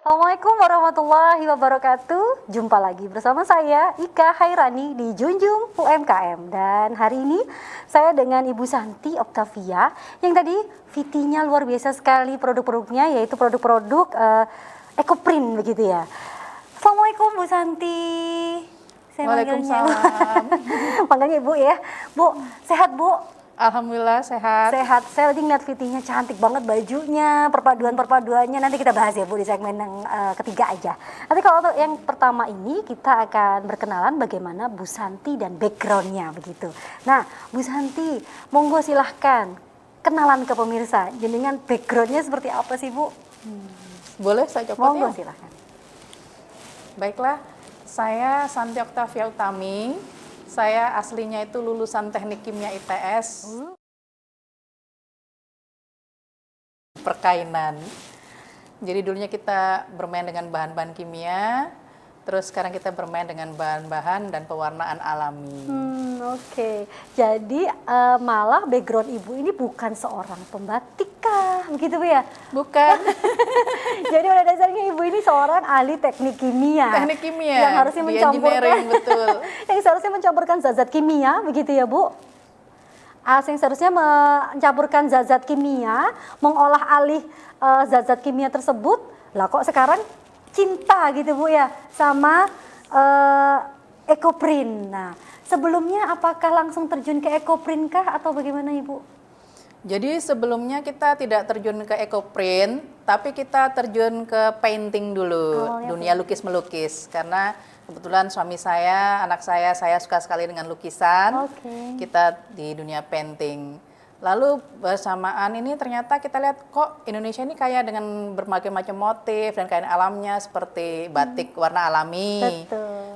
Assalamualaikum warahmatullahi wabarakatuh. Jumpa lagi bersama saya Ika Hairani di Junjung UMKM. Dan hari ini saya dengan Ibu Santi Octavia yang tadi VT-nya luar biasa sekali produk-produknya, yaitu produk-produk EcoPrint begitu ya. Assalamualaikum Bu Santi. Saya Waalaikumsalam. Panggilnya Ibu ya. Bu, sehat Bu? Alhamdulillah sehat. Sehat. Saya lagi ngeliat VT-nya cantik banget bajunya, perpaduannya. Nanti kita bahas ya Bu di segmen yang ketiga aja. Nanti kalau untuk yang pertama ini kita akan berkenalan bagaimana Bu Santi dan backgroundnya begitu. Nah Bu Santi, monggo silahkan kenalan ke pemirsa. Jenengan backgroundnya seperti apa sih Bu? Boleh saya copot Monggo ya? silahkan. Baiklah, saya Santi Octavia Utami. Saya aslinya itu lulusan Teknik Kimia ITS. Perkainan. Jadi dulunya kita bermain dengan bahan-bahan kimia, terus sekarang kita bermain dengan bahan-bahan dan pewarnaan alami. Oke. Jadi malah background Ibu ini bukan seorang pembatik kah? Begitu Bu ya? Bukan. Jadi pada dasarnya Ibu ini seorang ahli teknik kimia. Teknik kimia. Yang harusnya di mencampurkan engineering, betul. yang seharusnya mencampurkan zat-zat kimia, begitu ya Bu? Yang seharusnya mencampurkan zat-zat kimia, mengolah alih zat-zat kimia tersebut. Lah kok sekarang cinta gitu Bu ya sama EcoPrint. Nah, sebelumnya apakah langsung terjun ke EcoPrint kah atau bagaimana Ibu? Jadi sebelumnya kita tidak terjun ke EcoPrint, tapi kita terjun ke painting dulu, dunia lukis-melukis. Karena kebetulan suami saya, anak saya suka sekali dengan lukisan. Kita di dunia painting. Lalu bersamaan ini ternyata kita lihat kok Indonesia ini kaya dengan berbagai macam motif dan kain alamnya seperti batik warna alami,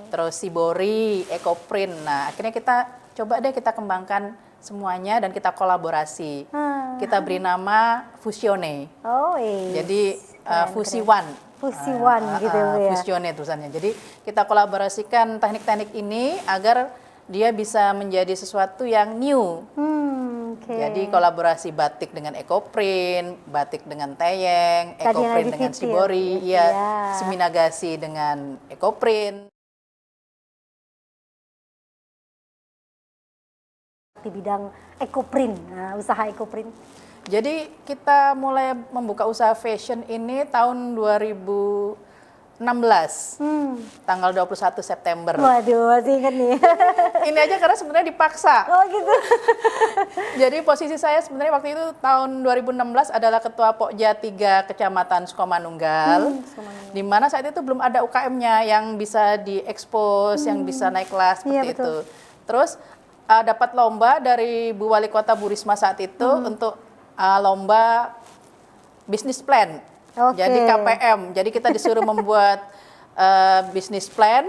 terus shibori, EcoPrint. Nah akhirnya kita coba deh kita kembangkan semuanya dan kita kolaborasi. Kita beri nama Fusione. Jadi Fusi One. Fusi One gitu ya. Fusione tulisannya. Jadi kita kolaborasikan teknik-teknik ini agar dia bisa menjadi sesuatu yang new. Jadi kolaborasi batik dengan EcoPrint, batik dengan Teyeng, EcoPrint dengan shibori, Seminagasi dengan EcoPrint. Di bidang EcoPrint, usaha EcoPrint. Jadi kita mulai membuka usaha fashion ini tahun 2016, tanggal 21 September. Waduh, masih ingat nih. Ini aja karena sebenarnya dipaksa. Oh gitu. Jadi posisi saya sebenarnya waktu itu tahun 2016 adalah Ketua Pokja 3 Kecamatan Sukomanunggal, di mana saat itu belum ada UKM-nya yang bisa diekspos, yang bisa naik kelas seperti itu. Terus dapat lomba dari Bu Wali Kota Bu Risma saat itu untuk lomba bisnis plan. Jadi KPM. Jadi kita disuruh membuat bisnis plan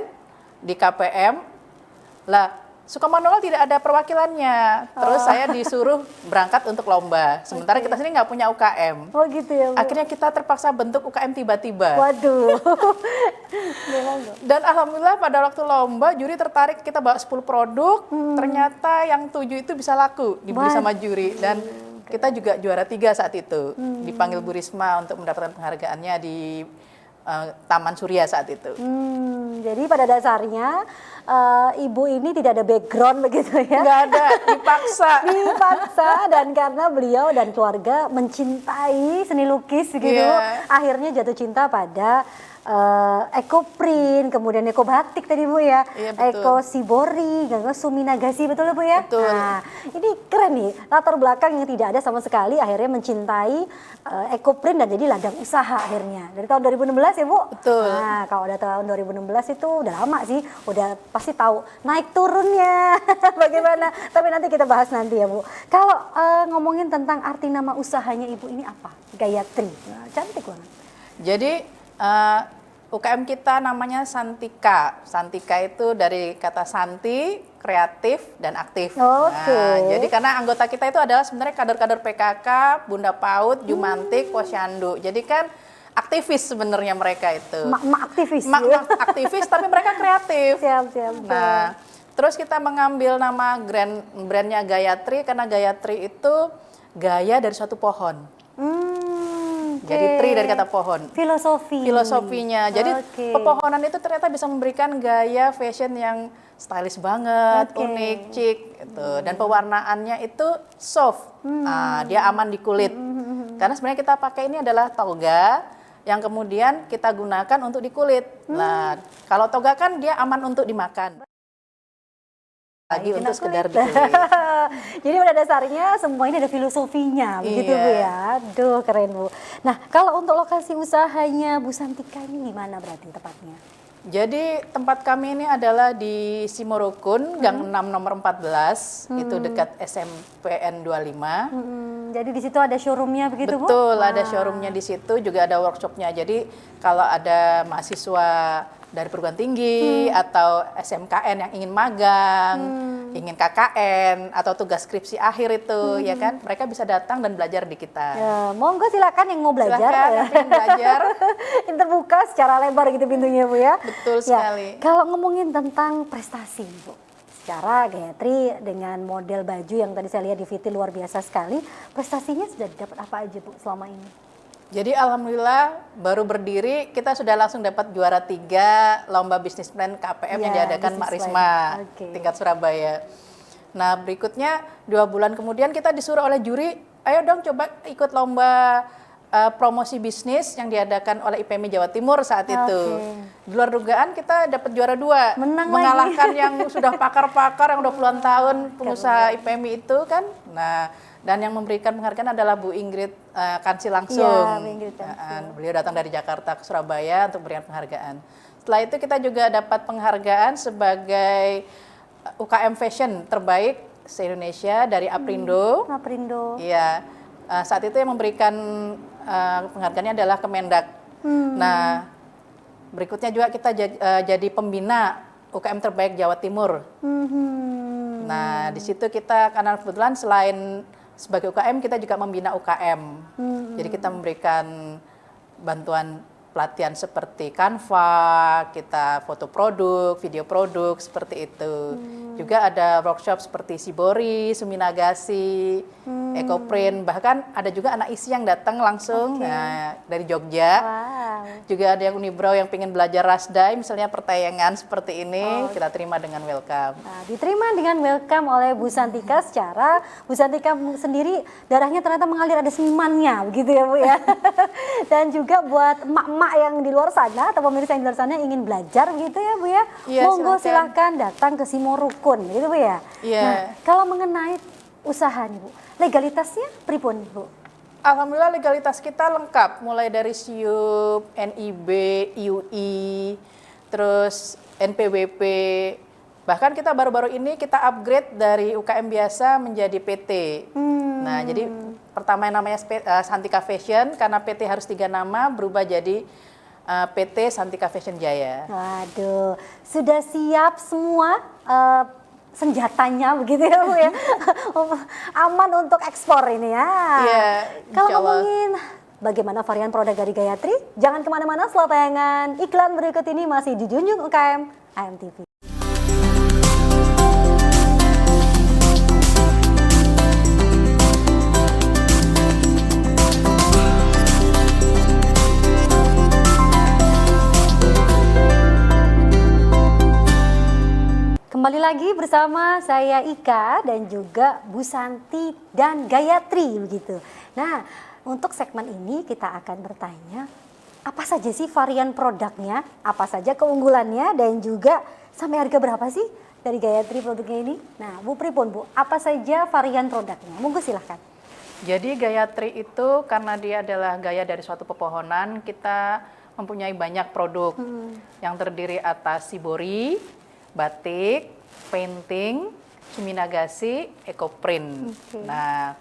di KPM. Lah, Sukomanunggal tidak ada perwakilannya. Terus saya disuruh berangkat untuk lomba. Sementara kita sini nggak punya UKM. Oh gitu ya Bu. Akhirnya kita terpaksa bentuk UKM tiba-tiba. Waduh. Dan alhamdulillah pada waktu lomba juri tertarik, kita bawa 10 produk. Ternyata yang 7 itu bisa laku dibeli sama juri. Dan kita juga juara 3 saat itu. Dipanggil Bu Risma untuk mendapatkan penghargaannya di Taman Surya saat itu. Jadi pada dasarnya Ibu ini tidak ada background begitu ya? Nggak ada, dipaksa. Dipaksa, dan karena beliau dan keluarga mencintai seni lukis gitu, akhirnya jatuh cinta pada EcoPrint, kemudian EcoBatik tadi Bu ya, Eco Shibori, Suminagasi, betul ya Bu ya? Betul. Nah, ini keren nih, latar belakang yang tidak ada sama sekali akhirnya mencintai EcoPrint dan jadi ladang usaha akhirnya. Dari tahun 2016 ya Bu? Betul. Nah, kalau udah tahun 2016 itu udah lama sih, udah pasti tahu naik turunnya bagaimana. Tapi nanti kita bahas nanti ya Bu. Kalau ngomongin tentang arti nama usahanya Ibu ini apa? Gayatri. Nah, cantik banget. Jadi UKM kita namanya Santika. Santika itu dari kata Santi, kreatif, dan aktif. Nah, jadi karena anggota kita itu adalah sebenarnya kader-kader PKK, Bunda PAUD, Jumantik, Posyandu. Jadi kan aktivis sebenarnya mereka itu. Mak aktivis. Mak aktivis tapi mereka kreatif. Siap. Nah, terus kita mengambil nama brandnya Gayatri karena Gayatri itu gaya dari suatu pohon. Jadi tree dari kata pohon. Filosofinya. Jadi Oke. pepohonan itu ternyata bisa memberikan gaya fashion yang stylish banget, Oke. unik, chic gitu. Dan pewarnaannya itu soft. Dia aman di kulit. Karena sebenarnya kita pakai ini adalah toga yang kemudian kita gunakan untuk di kulit. Nah, kalau toga kan dia aman untuk dimakan. Lagi Kena untuk sekedar di kulit. kulit. Jadi pada dasarnya semua ini ada filosofinya, begitu Iya. Bu ya. Aduh keren Bu. Nah kalau untuk lokasi usahanya Bu Santika ini di mana berarti tepatnya? Jadi tempat kami ini adalah di Simorukun, Gang 6 nomor 14, itu dekat SMPN 25. Jadi di situ ada showroomnya begitu Bu? Betul, ada showroomnya di situ, juga ada workshopnya. Jadi kalau ada mahasiswa dari perguruan tinggi atau SMKN yang ingin magang, ingin KKN atau tugas skripsi akhir itu, ya kan, mereka bisa datang dan belajar di kita. Ya, monggo silakan yang mau belajar. Silakan ya. yang ingin belajar. Ini terbuka secara lebar gitu pintunya Bu ya. Betul Ya, sekali. kalau ngomongin tentang prestasi Bu, secara Gayatri dengan model baju yang tadi saya lihat di VT luar biasa sekali, prestasinya sudah dapat apa aja Bu selama ini? Jadi alhamdulillah baru berdiri kita sudah langsung dapat juara 3 lomba bisnis plan KPM yang Ya, diadakan Mak Business Risma Plan. Oke. tingkat Surabaya. Nah berikutnya 2 bulan kemudian kita disuruh oleh juri, ayo dong coba ikut lomba promosi bisnis yang diadakan oleh IPMI Jawa Timur saat itu. Di luar dugaan kita dapat juara 2, Menang mengalahkan yang sudah pakar-pakar yang udah puluhan tahun pengusaha IPMI itu kan. Nah dan yang memberikan penghargaan adalah Bu Ingrid Kansi langsung. Iya, Bu Ingrid Kansi. Beliau datang dari Jakarta ke Surabaya untuk memberikan penghargaan. Setelah itu kita juga dapat penghargaan sebagai UKM Fashion terbaik se-Indonesia dari Aprindo. Aprindo. Iya, saat itu yang memberikan penghargaannya adalah Kemendak. Nah, berikutnya juga kita jadi pembina UKM terbaik Jawa Timur. Nah, di situ kita karena kebetulan selain sebagai UKM kita juga membina UKM. Jadi kita memberikan bantuan pelatihan seperti Canva, kita foto produk, video produk seperti itu. Juga ada workshop seperti Shibori, Suminagasi, Ecoprint, bahkan ada juga anak isi yang datang langsung dari Jogja. Wow. Juga ada yang unibrow yang pengen belajar rasdai, misalnya pertayangan seperti ini, kita terima dengan welcome. Nah, diterima dengan welcome oleh Bu Santika secara Bu Santika sendiri darahnya ternyata mengalir, ada senimannya begitu ya Bu ya. Dan juga buat emak-emak yang di luar sana atau pemirsa yang di luar sana ingin belajar gitu ya Bu ya. Iya, Monggo silakan. silakan datang ke Simorukun gitu Bu ya. Iya. Nah, kalau mengenai usaha nih Bu, legalitasnya pripun Bu? Alhamdulillah legalitas kita lengkap, mulai dari SIUP, NIB, IUI, terus NPWP. Bahkan kita baru-baru ini kita upgrade dari UKM biasa menjadi PT. Nah, jadi pertama yang namanya Santika Fashion, karena PT harus 3 nama, berubah jadi PT Santika Fashion Jaya. Waduh, sudah siap semua senjatanya begitu ya Bu ya. Aman untuk ekspor ini ya. Iya, Kalau insya Allah. ngomongin bagaimana varian produk dari Gayatri, jangan kemana-mana setelah tayangan iklan berikut ini masih di Junjung UKM AMTV. Kembali lagi bersama saya Ika dan juga Bu Santi dan Gayatri begitu. Nah, untuk segmen ini kita akan bertanya apa saja sih varian produknya, apa saja keunggulannya dan juga sampai harga berapa sih dari Gayatri produknya ini. Nah, Bu Pripun Bu, apa saja varian produknya? Monggo silahkan. Jadi Gayatri itu karena dia adalah gaya dari suatu pepohonan, kita mempunyai banyak produk yang terdiri atas Shibori, batik, painting, Suminagasi, Ecoprint. Nah,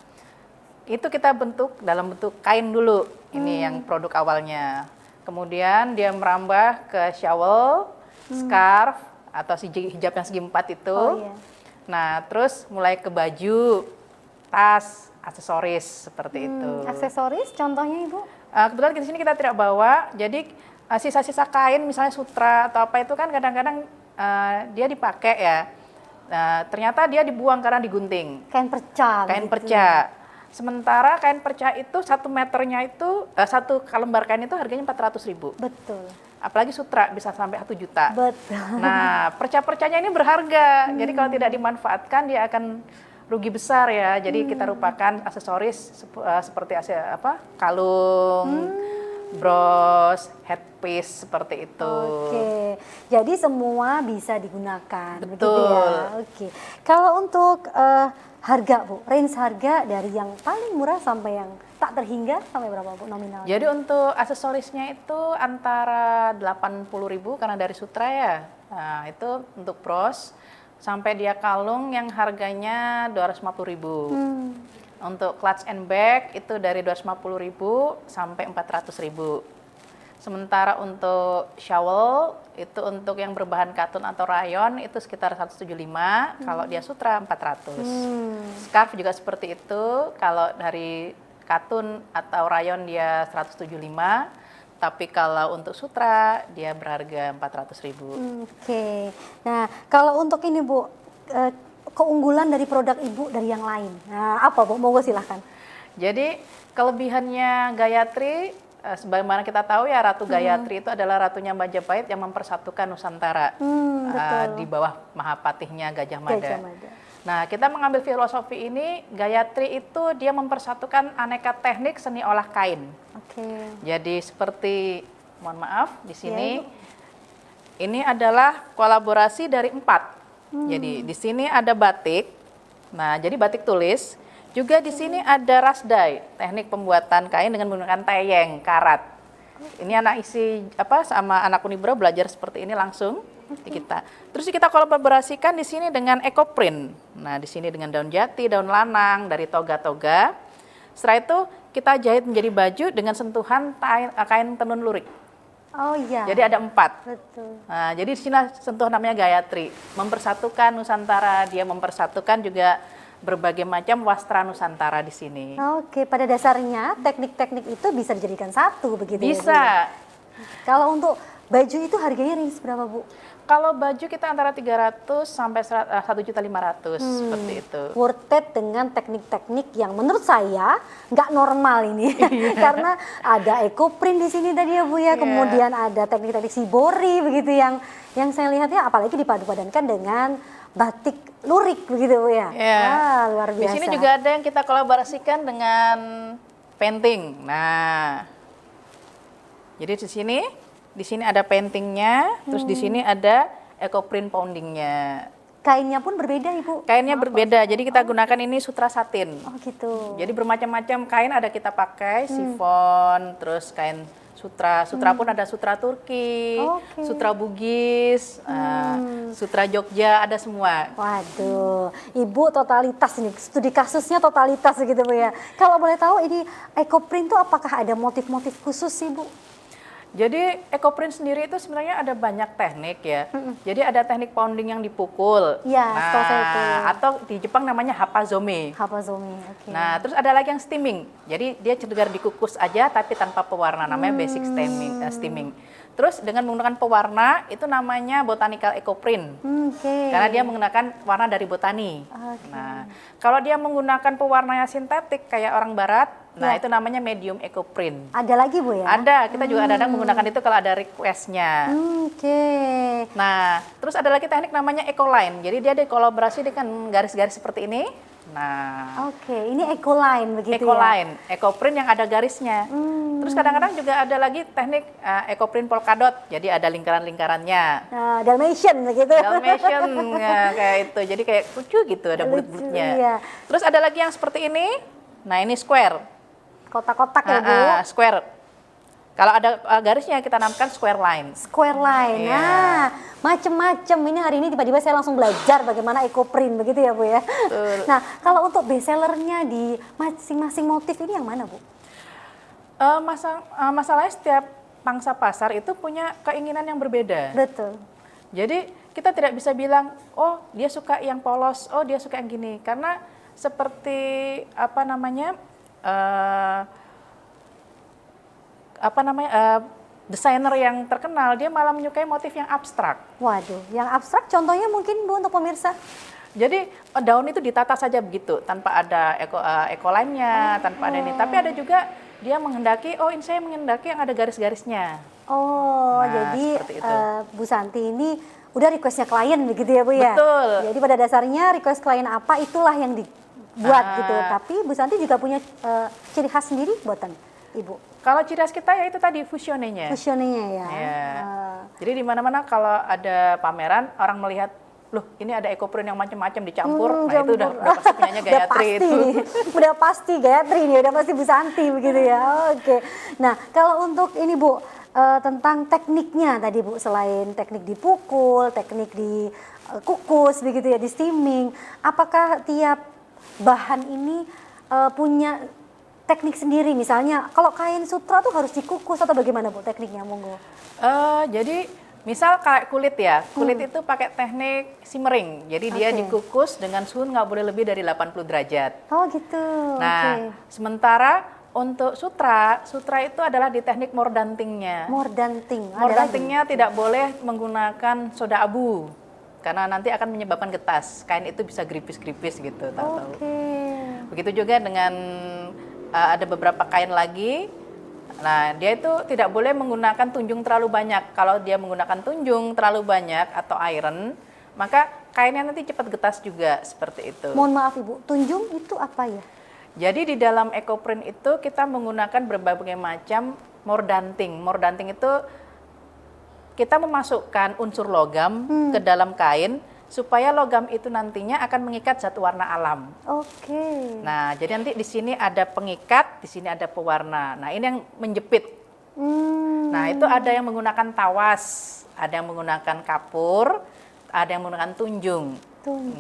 itu kita bentuk dalam bentuk kain dulu. Ini yang produk awalnya. Kemudian dia merambah ke shawl, scarf, atau hijab yang segi 4 itu. Oh, iya. Nah, terus mulai ke baju, tas, aksesoris seperti itu. Aksesoris contohnya Ibu? Kebetulan di sini kita tidak bawa, jadi sisa-sisa kain misalnya sutra atau apa itu kan kadang-kadang dia dipakai ya. Nah, ternyata dia dibuang karena digunting. Kain perca. Kain begitu. perca. Sementara kain perca itu 1 meternya itu, 1 lembar kain itu harganya 400.000. Betul. Apalagi sutra bisa sampai 1 juta. Betul. Nah, perca-percanya ini berharga. Jadi kalau tidak dimanfaatkan dia akan rugi besar ya. Jadi kita rupakan aksesoris seperti kalung, bros, headpiece seperti itu. Oke, jadi semua bisa digunakan, begitu Betul. ya. Oke, kalau untuk harga Bu, range harga dari yang paling murah sampai yang tak terhingga sampai berapa Bu nominal? Jadi untuk aksesorisnya itu antara 80.000 karena dari sutra ya. Nah, itu untuk bros sampai dia kalung yang harganya 250.000. Untuk clutch and bag itu dari 250.000 sampai 400.000. Sementara untuk shawl itu untuk yang berbahan katun atau rayon itu sekitar 175, kalau dia sutra 400. Scarf juga seperti itu, kalau dari katun atau rayon dia 175, tapi kalau untuk sutra dia berharga 400.000. Oke, nah kalau untuk ini Bu, keunggulan dari produk Ibu dari yang lain, nah apa Bu? Monggo silahkan. Jadi kelebihannya Gayatri, sebagaimana kita tahu ya Ratu Gayatri itu adalah ratunya Majapahit yang mempersatukan Nusantara Betul. di bawah Mahapatihnya Gajah Mada. Gajah Mada. Nah, kita mengambil filosofi ini, Gayatri itu dia mempersatukan aneka teknik seni olah kain. Oke. Jadi seperti, mohon maaf, di sini Ibu. ini adalah kolaborasi dari 4. Jadi di sini ada batik. Nah, jadi batik tulis. Juga di sini ada rasdai, teknik pembuatan kain dengan menggunakan teyeng, karat. Ini anak sama anak Unibra belajar seperti ini langsung di kita. Terus kita kolaborasikan di sini dengan ekoprint. Nah, di sini dengan daun jati, daun lanang, dari toga-toga. Setelah itu kita jahit menjadi baju dengan sentuhan kain tenun lurik. Oh iya. Jadi ada 4. Betul. Nah, jadi di sini sentuhan namanya Gayatri, mempersatukan Nusantara, dia mempersatukan juga berbagai macam wastra Nusantara di sini. Oke, pada dasarnya teknik-teknik itu bisa dijadikan satu begitu ya, Bu, Bisa. ya? Kalau untuk baju itu harganya range berapa Bu? Kalau baju kita antara 300 sampai 1.500.000 seperti itu. Worth it dengan teknik-teknik yang menurut saya nggak normal ini. Karena ada ekoprint di sini tadi ya Bu ya, kemudian ada teknik-teknik shibori begitu yang saya lihatnya apalagi dipadu-padankan dengan batik lurik begitu Bu ya. Luar biasa. Di sini juga ada yang kita kolaborasikan dengan painting. Nah, jadi di sini ada paintingnya, terus di sini ada ekoprint poundingnya. Kainnya pun berbeda Ibu? Kainnya berbeda, jadi kita gunakan ini sutra satin. Oh gitu. Jadi bermacam-macam kain ada kita pakai, chiffon, terus kain sutra pun ada sutra Turki, sutra Bugis, sutra Jogja, ada semua. Waduh, Ibu totalitas nih, studi kasusnya totalitas gitu Bu ya. Kalau boleh tahu ini ekoprint itu apakah ada motif-motif khusus sih Bu? Jadi ekoprint sendiri itu sebenarnya ada banyak teknik ya. Jadi ada teknik pounding yang dipukul. Iya, setahu saya itu. Atau di Jepang namanya hapazome. Hapazome, oke. Nah, terus ada lagi yang steaming. Jadi dia sekedar dikukus aja tapi tanpa pewarna, namanya basic steaming. Terus dengan menggunakan pewarna itu namanya botanical ekoprint. Karena dia menggunakan warna dari botani. Nah, kalau dia menggunakan pewarnanya sintetik kayak orang barat, nah itu namanya medium ekoprint. Ada lagi Bu ya? Ada, kita juga ada menggunakan itu kalau ada requestnya. Nah, terus ada lagi teknik namanya ecoline. Jadi dia dikolaborasi dengan garis-garis seperti ini. Nah, ini ecoline begitu ecoline, ekoprint yang ada garisnya. Terus kadang-kadang juga ada lagi teknik ekoprint polkadot. Jadi ada lingkaran-lingkarannya. Dalmatian begitu. Dalmatian kayak itu. Jadi kayak lucu gitu, ada bulut-bulutnya. Iya. Terus ada lagi yang seperti ini. Nah, ini square. Kotak-kotak ya Bu? Square. Kalau ada garisnya kita namakan square line. Square line. Nah, macem-macem. Ini hari ini tiba-tiba saya langsung belajar bagaimana ekoprint begitu ya Bu ya. Betul. Nah, kalau untuk bestsellernya di masing-masing motif ini yang mana Bu? Masalahnya setiap pangsa pasar itu punya keinginan yang berbeda. Betul. Jadi kita tidak bisa bilang, oh dia suka yang polos, oh dia suka yang gini. Karena seperti desainer yang terkenal, dia malah menyukai motif yang abstrak. Waduh, yang abstrak contohnya mungkin Bu untuk pemirsa? Jadi daun itu ditata saja begitu, tanpa ada ekoline-nya, tanpa ada ini. Tapi ada juga dia menghendaki, oh ini saya menghendaki yang ada garis-garisnya. Oh, Nah, jadi seperti itu. Bu Santi ini udah requestnya klien begitu ya Bu ya? Betul. Jadi pada dasarnya request klien apa itulah yang dibuat gitu. Ah. Tapi Bu Santi juga punya ciri khas sendiri buatan Ibu. Kalau ciri khas kita ya itu tadi fusionenya. Fusionnya ya. Ya. Jadi di mana-mana kalau ada pameran orang melihat, loh ini ada ekoprint yang macam-macam dicampur, nah itu udah pasti punyanya Udah Gayatri pasti itu. nih, udah pasti Gayatri nih, udah pasti Bu Santi begitu ya. Oke. Nah kalau untuk ini Bu, tentang tekniknya tadi Bu, selain teknik dipukul, teknik di kukus begitu ya, di steaming, apakah tiap bahan ini punya teknik sendiri? Misalnya kalau kain sutra tuh harus dikukus atau bagaimana Bu tekniknya, monggo? Jadi misal kayak kulit ya, kulit itu pakai teknik simmering. Jadi dia dikukus dengan suhu nggak boleh lebih dari 80 derajat. Oh gitu. Nah, sementara untuk sutra itu adalah di teknik mordantingnya. Mordanting. Mordantingnya tidak boleh menggunakan soda abu. Karena nanti akan menyebabkan getas. Kain itu bisa gripis-gripis gitu, tahu-tahu. Begitu juga dengan ada beberapa kain lagi. Nah, dia itu tidak boleh menggunakan tunjung terlalu banyak. Kalau dia menggunakan tunjung terlalu banyak atau iron, maka kainnya nanti cepat getas juga, seperti itu. Mohon maaf Ibu, tunjung itu apa ya? Jadi di dalam ekoprint itu kita menggunakan berbagai macam mordanting. Mordanting itu kita memasukkan unsur logam ke dalam kain supaya logam itu nantinya akan mengikat zat warna alam. Oke. Nah, jadi nanti di sini ada pengikat, di sini ada pewarna. Nah, ini yang menjepit. Nah, itu ada yang menggunakan tawas, ada yang menggunakan kapur, ada yang menggunakan tunjung.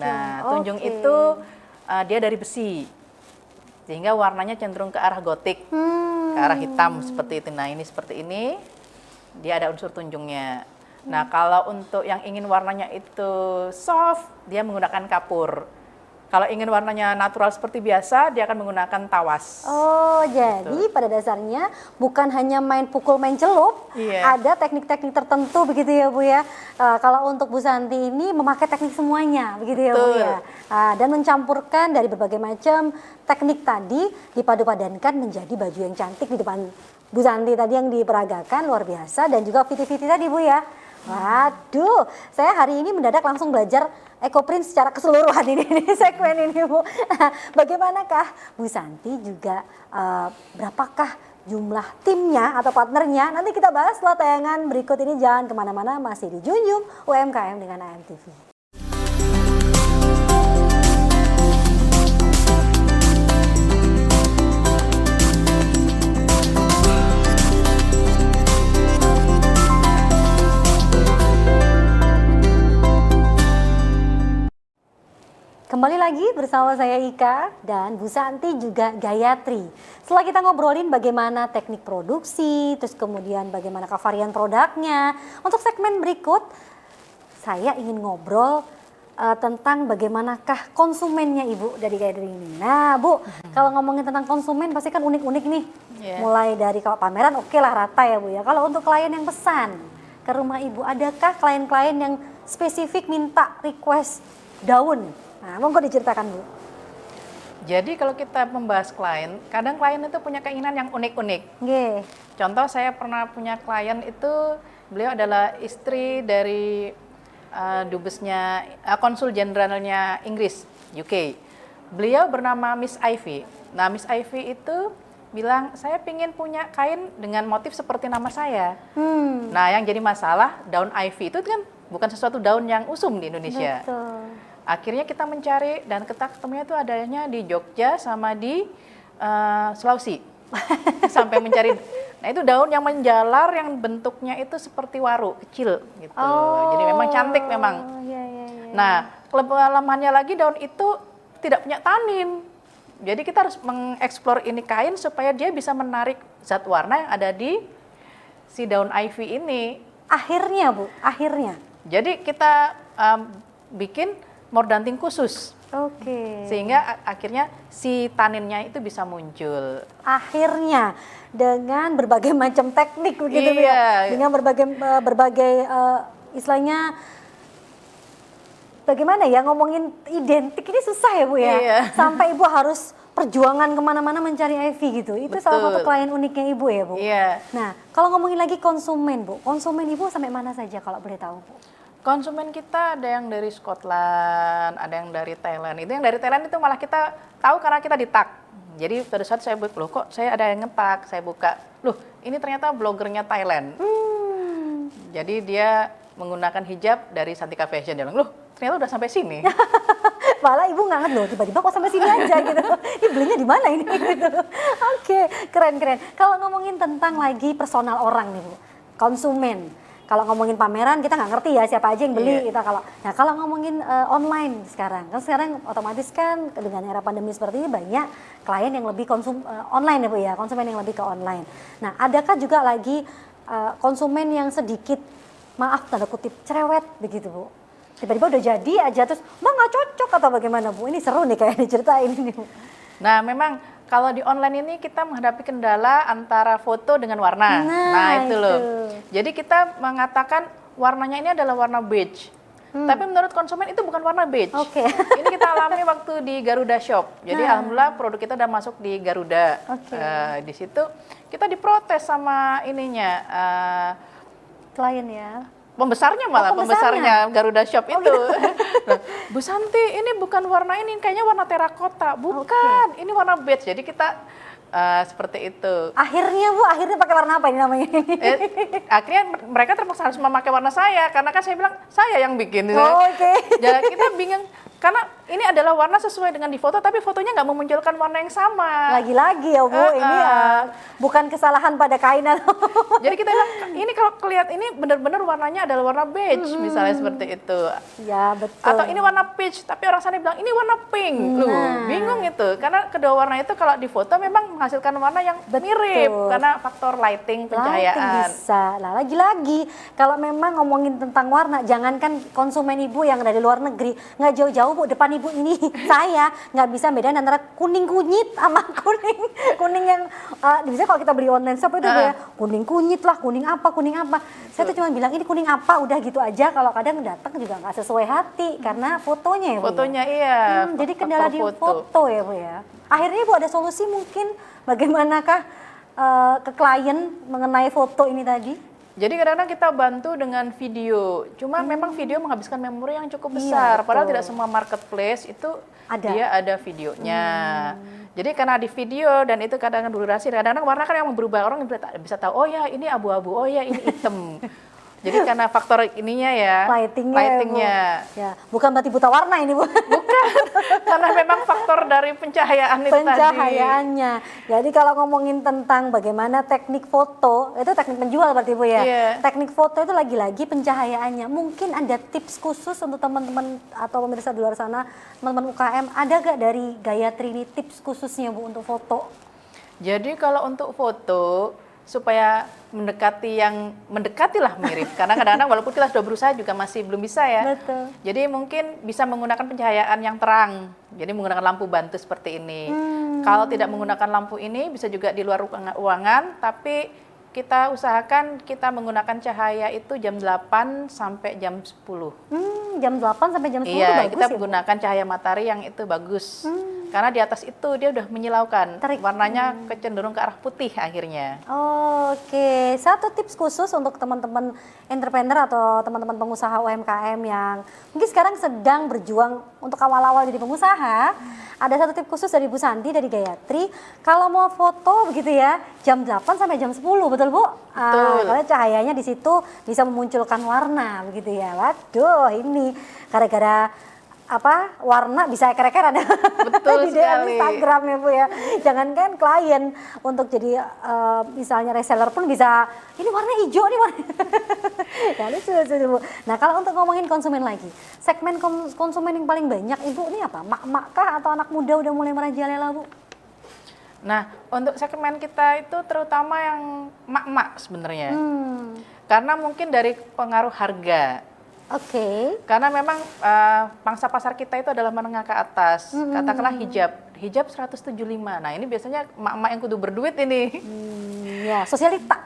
Nah, tunjung itu dia dari besi, sehingga warnanya cenderung ke arah gotik, ke arah hitam seperti itu. Nah, ini seperti ini, dia ada unsur tunjungnya. Nah, kalau untuk yang ingin warnanya itu soft, dia menggunakan kapur. Kalau ingin warnanya natural seperti biasa, dia akan menggunakan tawas. Oh, jadi pada dasarnya bukan hanya main pukul, main celup, ada teknik-teknik tertentu begitu ya Bu ya. Kalau untuk Bu Santi ini memakai teknik semuanya begitu ya Bu ya. Dan mencampurkan dari berbagai macam teknik tadi dipadu-padankan menjadi baju yang cantik di depan Bu Santi tadi yang diperagakan luar biasa, dan juga fiti-fiti tadi Bu ya. Waduh, saya hari ini mendadak langsung belajar ekoprint secara keseluruhan ini di segmen ini Bu. Bagaimanakah Bu Santi juga berapakah jumlah timnya atau partnernya? Nanti kita bahas setelah tayangan berikut ini. Jangan kemana-mana, masih di Junjung UMKM dengan AMTV. Kembali lagi bersama saya Ika dan Bu Santi juga Gayatri. Setelah kita ngobrolin bagaimana teknik produksi, terus kemudian bagaimana varian produknya, untuk segmen berikut saya ingin ngobrol tentang bagaimanakah konsumennya Ibu dari Gayatri ini. Nah Bu, kalau ngomongin tentang konsumen pasti kan unik-unik nih. Mulai dari kalau pameran oke lah rata ya Bu ya. Kalau untuk klien yang pesan ke rumah Ibu, adakah klien-klien yang spesifik minta request daun? Nah, monggo diceritakan Bu. Jadi kalau kita membahas klien, kadang klien itu punya keinginan yang unik-unik. Contoh saya pernah punya klien itu, beliau adalah istri dari dubesnya, konsul jenderalnya Inggris, UK. Beliau bernama Miss Ivy. Nah, Miss Ivy itu bilang, saya pingin punya kain dengan motif seperti nama saya. Nah, yang jadi masalah, daun ivy itu kan bukan sesuatu daun yang usum di Indonesia. Betul. Akhirnya kita mencari dan kita ketemunya itu adanya di Jogja sama di Sulawesi. Sampai mencari, nah itu daun yang menjalar yang bentuknya itu seperti waru kecil gitu. Jadi memang cantik memang. Nah, kelemahannya lagi daun itu tidak punya tanin. Jadi kita harus mengeksplor ini kain supaya dia bisa menarik zat warna yang ada di si daun ivy ini. Akhirnya Bu, akhirnya. Jadi kita bikin mordanting khusus. Sehingga akhirnya si taninnya itu bisa muncul. Akhirnya dengan berbagai macam teknik begitu ya. Dengan berbagai istilahnya bagaimana ya ngomongin identik ini susah ya Bu ya. Iya. Sampai Ibu harus perjuangan kemana-mana mencari Ivy gitu. Itu salah satu klien uniknya Ibu ya Bu. Iya. Nah kalau ngomongin lagi konsumen Bu, konsumen Ibu sampai mana saja kalau boleh tahu Bu? Konsumen kita ada yang dari Scotland, ada yang dari Thailand. Itu yang dari Thailand itu malah kita tahu karena kita di-tag. Jadi pada saat saya buka, loh kok saya ada yang nge-tag, saya buka, loh ini ternyata blogernya Thailand. Jadi dia menggunakan hijab dari Santika Fashion. Dia bilang, loh ternyata udah sampai sini. Malah Ibu nggak ngerti loh, tiba-tiba kok sampai sini aja gitu. Ini belinya di mana ini? Gitu. Oke, keren-keren. Kalau ngomongin tentang lagi personal orang nih Bu, konsumen. Kalau ngomongin pameran kita nggak ngerti ya siapa aja yang beli kita nah kalau ngomongin online sekarang otomatis kan dengan era pandemi seperti ini banyak klien yang lebih online ya Bu ya, konsumen yang lebih ke online. Nah adakah juga lagi konsumen yang sedikit maaf tanda kutip cerewet begitu Bu? Tiba-tiba udah jadi aja terus nggak cocok atau bagaimana Bu? Ini seru nih kayak diceritain ini Bu. Nah memang kalau di online ini kita menghadapi kendala antara foto dengan warna. Nah itu loh. Jadi kita mengatakan warnanya ini adalah warna beige. Tapi menurut konsumen itu bukan warna beige. Ini kita alami waktu di Garuda Shop. Jadi alhamdulillah produk kita udah masuk di Garuda. Di situ kita diprotes sama ininya. Klien ya. Pembesarnya malah, pembesarnya Garuda Shop itu. Nah, Bu Santi, ini bukan warna ini, kayaknya warna terakota. Bukan, ini warna beige. Jadi kita seperti itu. Akhirnya Bu, akhirnya pakai warna apa ini namanya? Akhirnya mereka terpaksa harus memakai warna saya, karena kan saya bilang, saya yang bikin. Jadi kita bingung, karena ini adalah warna sesuai dengan di foto, tapi fotonya nggak memunculkan warna yang sama. Lagi-lagi ya Bu, ini ya bukan kesalahan pada kain atau. Jadi kita bilang, ini kalau kelihatan ini benar-benar warnanya adalah warna beige, misalnya seperti itu. Ya betul. Atau ini warna peach, tapi orang sana bilang ini warna pink. Bingung itu, karena kedua warna itu kalau di foto memang menghasilkan warna yang mirip, karena faktor lighting, pencahayaan. Lighting bisa. Nah lagi-lagi, kalau memang ngomongin tentang warna, jangankan konsumen Ibu yang dari luar negeri, nggak jauh-jauh Bu, depan Ibu ini saya nggak bisa bedain antara kuning kunyit sama kuning yang bisa kalau kita beli online shop itu ya kuning kunyit lah, kuning apa. Saya tuh cuma bilang ini kuning apa, udah gitu aja. Kalau kadang datang juga nggak sesuai hati karena fotonya ya Bu. Fotonya iya. Jadi kendala di foto ya Bu ya. Akhirnya Ibu ada solusi mungkin bagaimanakah ke klien mengenai foto ini tadi? Jadi kadang-kadang kita bantu dengan video, cuma memang video menghabiskan memori yang cukup besar. Padahal tidak semua marketplace itu dia ada videonya. Jadi karena di video dan itu kadang-kadang durasi, kadang-kadang warna kan yang berubah, orang bisa tahu, oh ya ini abu-abu, oh ya ini hitam. Jadi karena faktor ininya ya, lightingnya. Ya, bukan berarti buta warna ini Bu. Bukan, karena memang faktor dari pencahayaan itu tadi. Pencahayaannya. Jadi kalau ngomongin tentang bagaimana teknik foto, itu teknik penjual berarti Bu ya. Teknik foto itu lagi-lagi pencahayaannya. Mungkin ada tips khusus untuk teman-teman atau pemirsa di luar sana, teman-teman UKM, ada gak dari Gayatri ini tips khususnya Bu untuk foto? Jadi kalau untuk foto, supaya mendekatilah mirip, karena kadang-kadang walaupun kita sudah berusaha juga masih belum bisa ya. Betul. Jadi mungkin bisa menggunakan pencahayaan yang terang, jadi menggunakan lampu bantu seperti ini. Kalau tidak menggunakan lampu ini bisa juga di luar ruangan, tapi kita usahakan kita menggunakan cahaya itu jam 8 sampai jam 10. Jam 8 sampai jam 10 iya, bagus kita ya, menggunakan cahaya matahari yang itu bagus. Karena di atas itu dia udah menyilaukan, warnanya kecenderung ke arah putih akhirnya. Oke, satu tips khusus untuk teman-teman entrepreneur atau teman-teman pengusaha UMKM yang mungkin sekarang sedang berjuang untuk awal-awal jadi pengusaha. Ada satu tips khusus dari Bu Santi, dari Gayatri. Kalau mau foto begitu ya, jam 8 sampai jam 10, betul Bu? Betul. Karena cahayanya di situ bisa memunculkan warna begitu ya. Waduh, ini gara-gara warna bisa eker-eker ada betul di DM Instagram ya Bu ya. Jangankan klien, untuk jadi misalnya reseller pun bisa, ini warna hijau nih warna. Ya lucu Bu. Nah kalau untuk ngomongin konsumen lagi, segmen konsumen yang paling banyak Ibu ini apa? Mak-mak kah atau anak muda udah mulai merajalela Bu? Nah untuk segmen kita itu terutama yang mak-mak sebenarnya. Karena mungkin dari pengaruh harga. Karena memang pangsa pasar kita itu adalah menengah ke atas. Katakanlah hijab 175. Nah ini biasanya emak-emak yang kudu berduit ini. Ya sosialita.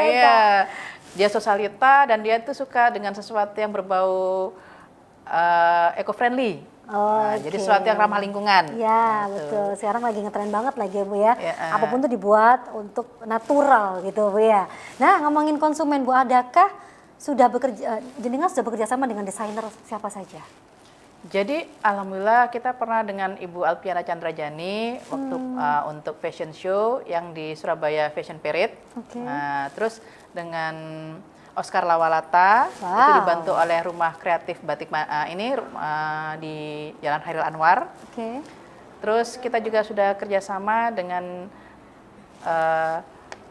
Iya, dia sosialita dan dia tuh suka dengan sesuatu yang berbau eco-friendly. Oh, Nah, jadi sesuatu yang ramah lingkungan. Ya, Gitu. betul. Sekarang lagi ngetren banget lagi ya Bu ya. Ya, Apapun tuh dibuat untuk natural gitu Bu ya. Nah, ngomongin konsumen Bu, adakah sudah bekerja, jenengan sudah bekerja sama dengan desainer siapa saja? Jadi alhamdulillah kita pernah dengan Ibu Alpiana Chandrajani waktu untuk fashion show yang di Surabaya Fashion Parade. Oke. Nah, terus dengan Oscar Lawalata itu Wow. dibantu oleh Rumah Kreatif Batik di Jalan Hairil Anwar. Oke. Terus kita juga sudah kerjasama dengan